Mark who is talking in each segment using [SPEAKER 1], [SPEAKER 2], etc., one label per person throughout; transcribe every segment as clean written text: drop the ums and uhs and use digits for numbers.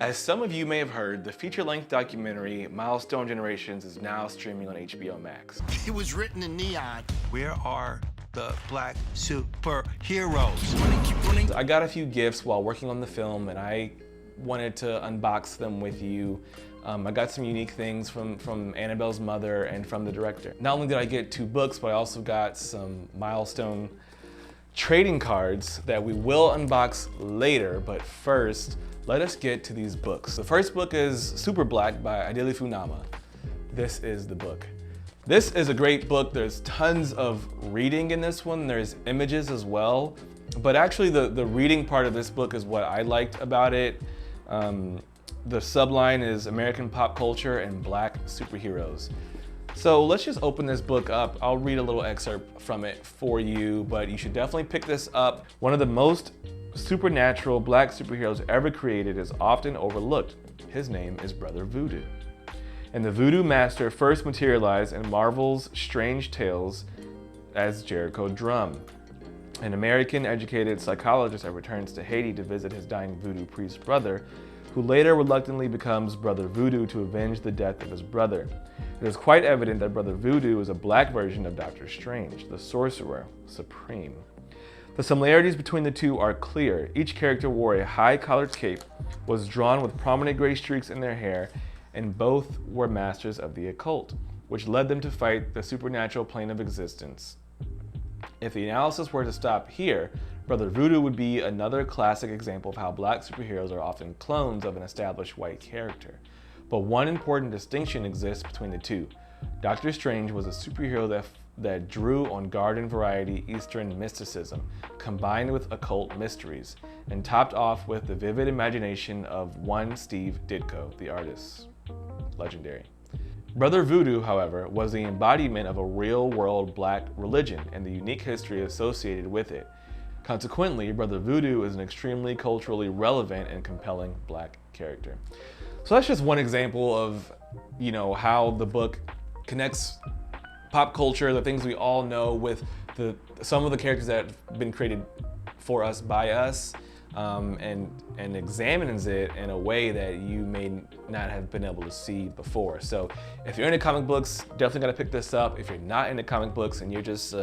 [SPEAKER 1] As some of you may have heard, the feature-length documentary Milestone Generations is now streaming on HBO Max.
[SPEAKER 2] It was written in neon.
[SPEAKER 3] Where are the black superheroes?
[SPEAKER 2] Running.
[SPEAKER 1] I got a few gifts while working on the film and I wanted to unbox them with you. I got some unique things from Annabelle's mother and from the director. Not only did I get 2 books, but I also got some Milestone trading cards that we will unbox later, but first, let us get to these books. The first book is Super Black by Adili Funama. This is the book. This is a great book. There's tons of reading in this one. There's images as well. But actually the reading part of this book is what I liked about it. The subline is American pop culture and black superheroes. So let's just open this book up. I'll read a little excerpt from it for you, but you should definitely pick this up. One of the most supernatural black superheroes ever created is often overlooked. His name is Brother Voodoo. And the Voodoo Master first materialized in Marvel's Strange Tales as Jericho Drum, an American educated psychologist that returns to Haiti to visit his dying voodoo priest brother, who later reluctantly becomes Brother Voodoo to avenge the death of his brother. It is quite evident that Brother Voodoo is a black version of Doctor Strange, the Sorcerer Supreme. The similarities between the two are clear. Each character wore a high-collared cape, was drawn with prominent gray streaks in their hair, and both were masters of the occult, which led them to fight the supernatural plane of existence. If the analysis were to stop here, Brother Voodoo would be another classic example of how black superheroes are often clones of an established white character. But one important distinction exists between the two. Doctor Strange was a superhero that drew on garden variety Eastern mysticism, combined with occult mysteries, and topped off with the vivid imagination of one Steve Ditko, the artist. Legendary. Brother Voodoo, however, was the embodiment of a real-world black religion and the unique history associated with it. Consequently, Brother Voodoo is an extremely culturally relevant and compelling black character. So that's just one example of, how the book connects pop culture, the things we all know, with some of the characters that have been created for us by us, and examines it in a way that you may not have been able to see before. So if you're into comic books, definitely gotta pick this up. If you're not into comic books and you just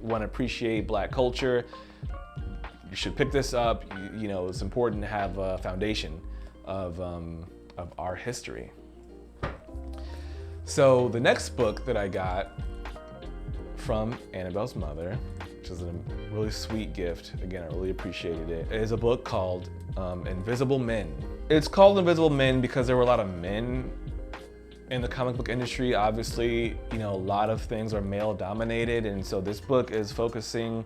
[SPEAKER 1] want to appreciate black culture, you should pick this up. It's important to have a foundation of our history. So the next book that I got from Annabelle's mother, which is a really sweet gift, again, I really appreciated it, is a book called Invisible Men. It's called Invisible Men because there were a lot of men in the comic book industry. Obviously, a lot of things are male dominated, and so this book is focusing,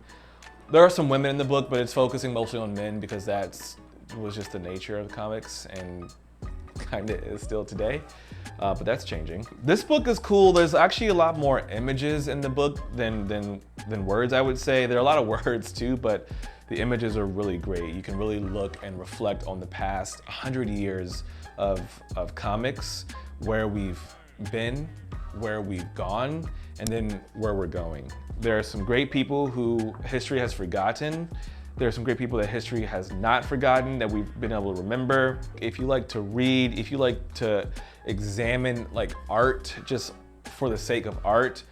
[SPEAKER 1] there are some women in the book, but it's focusing mostly on men because was just the nature of comics and kind of is still today. But that's changing. This book is cool. There's actually a lot more images in the book than words, I would say. There are a lot of words too, but the images are really great. You can really look and reflect on the past 100 years of comics, where we've been, where we've gone, and then where we're going. There are some great people who history has forgotten. There are some great people that history has not forgotten, that we've been able to remember. If you like to read, if you like to examine art just for the sake of art,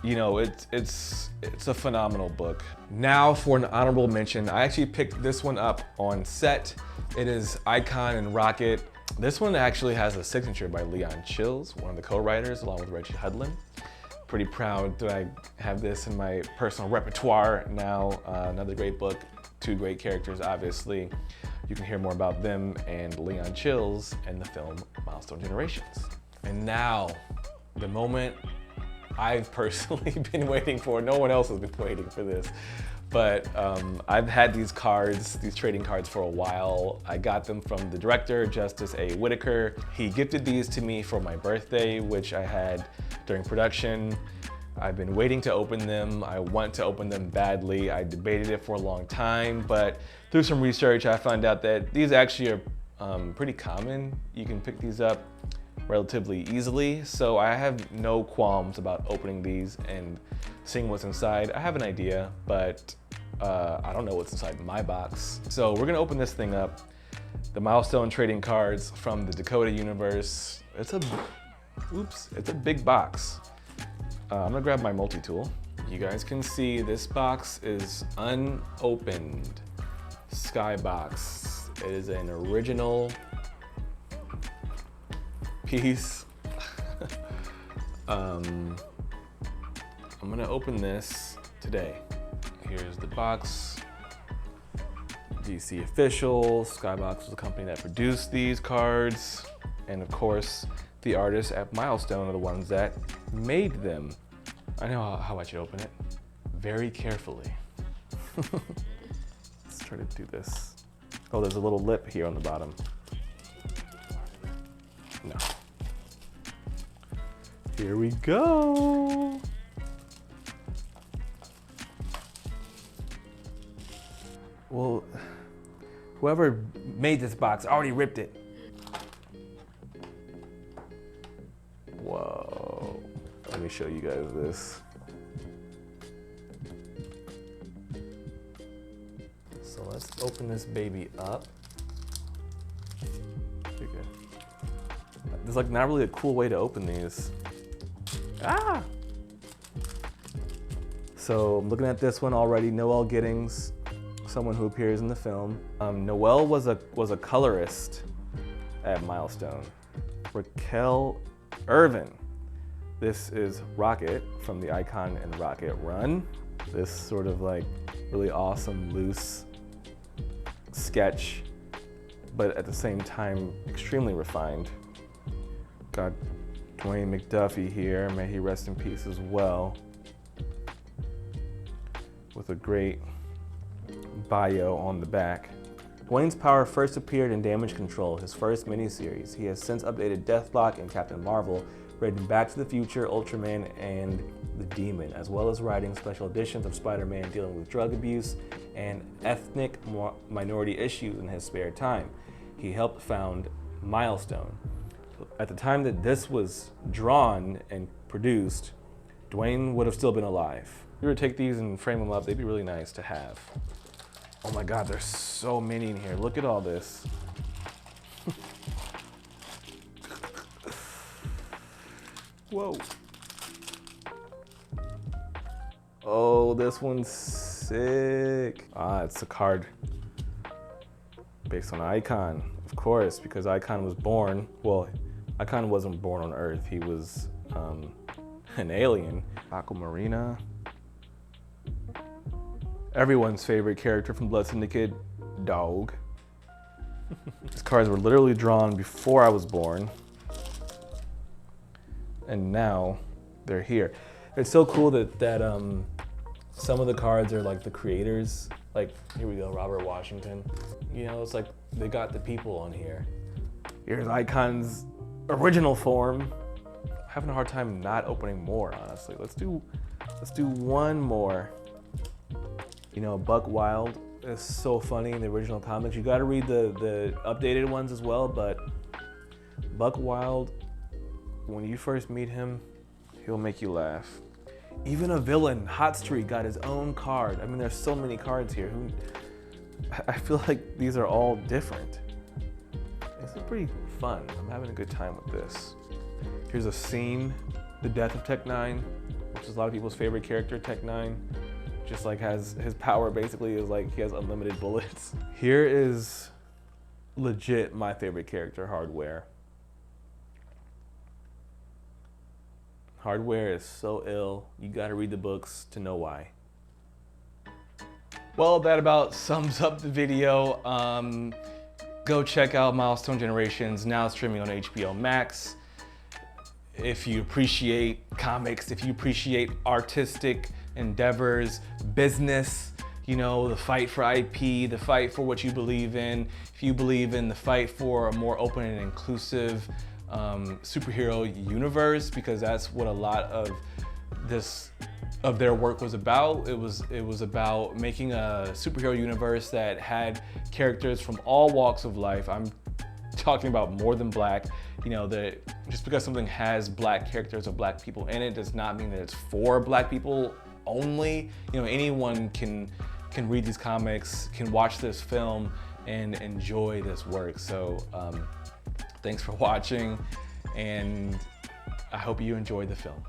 [SPEAKER 1] it's a phenomenal book. Now for an honorable mention, I actually picked this one up on set. It is Icon and Rocket. This one actually has a signature by Leon Chills, one of the co-writers, along with Reggie Hudlin. Pretty proud that I have this in my personal repertoire now. Another great book, 2 great characters, obviously. You can hear more about them and Leon Chills in the film Milestone Generations. And now, the moment I've personally been waiting for. No one else has been waiting for this. But I've had these trading cards for a while. I got them from the director, Justice A. Whitaker. He gifted these to me for my birthday, which I had during production. I've been waiting to open them. I want to open them badly. I debated it for a long time, but through some research, I found out that these actually are pretty common. You can pick these up relatively easily. So I have no qualms about opening these and seeing what's inside. I have an idea, but I don't know what's inside my box. So we're gonna open this thing up. the Milestone Trading Cards from the Dakota universe. It's a big box. I'm gonna grab my multi-tool. You guys can see this box is unopened skybox. It is an original piece. I'm gonna open this today. Here's the box. DC official. Skybox was the company that produced these cards. And of course, the artists at Milestone are the ones that made them. I know how I should open it. Very carefully. Let's try to do this. Oh, there's a little lip here on the bottom. No. Here we go. Well, whoever made this box already ripped it. Whoa. Let me show you guys this. So let's open this baby up. There's like not really a cool way to open these. Ah! So I'm looking at this one already, Noel Giddings, someone who appears in the film. Noel was a colorist at Milestone. Raquel Irvin. This is Rocket from the Icon and Rocket run. This sort of like really awesome, loose sketch, but at the same time, extremely refined. Got Dwayne McDuffie here, may he rest in peace as well, with a great bio on the back. Dwayne's power first appeared in Damage Control, his first miniseries. He has since updated Deathlock and Captain Marvel, written Back to the Future, Ultraman, and The Demon, as well as writing special editions of Spider-Man dealing with drug abuse and ethnic minority issues in his spare time. He helped found Milestone. At the time that this was drawn and produced, Dwayne would have still been alive. If you were to take these and frame them up, they'd be really nice to have. Oh my God, there's so many in here. Look at all this. Whoa. Oh, this one's sick. Ah, it's a card based on Icon, of course, because Icon was born, well, Icon wasn't born on Earth. He was an alien. Aquamarina. Everyone's favorite character from Blood Syndicate, Dog. These cards were literally drawn before I was born. And now they're here. It's so cool that some of the cards are like the creators. Like, here we go, Robert Washington. You know, it's like they got the people on here. Here's Icon's original form. I'm having a hard time not opening more, honestly. Let's do one more. You know, Buck Wild is so funny in the original comics. You gotta read the updated ones as well, but Buck Wild, when you first meet him, he'll make you laugh. Even a villain, Hotstreak, got his own card. I mean, there's so many cards here. I feel like these are all different. This is pretty fun. I'm having a good time with this. Here's a scene, the death of Tech 9, which is a lot of people's favorite character, Tech 9. Just like has his power basically is like he has unlimited bullets. Here is legit my favorite character, Hardware. Hardware is so ill. You gotta read the books to know why. Well, that about sums up the video. Go check out Milestone Generations, now streaming on HBO Max. If you appreciate comics, if you appreciate artistic endeavors, business, you know, the fight for IP, the fight for what you believe in, if you believe in the fight for a more open and inclusive superhero universe, because that's what a lot of their work was about. It was about making a superhero universe that had characters from all walks of life. I'm talking about more than black. You know, just because something has black characters or black people in it does not mean that it's for black people only. You know, anyone can read these comics, can watch this film, and enjoy this work. So thanks for watching, and I hope you enjoyed the film.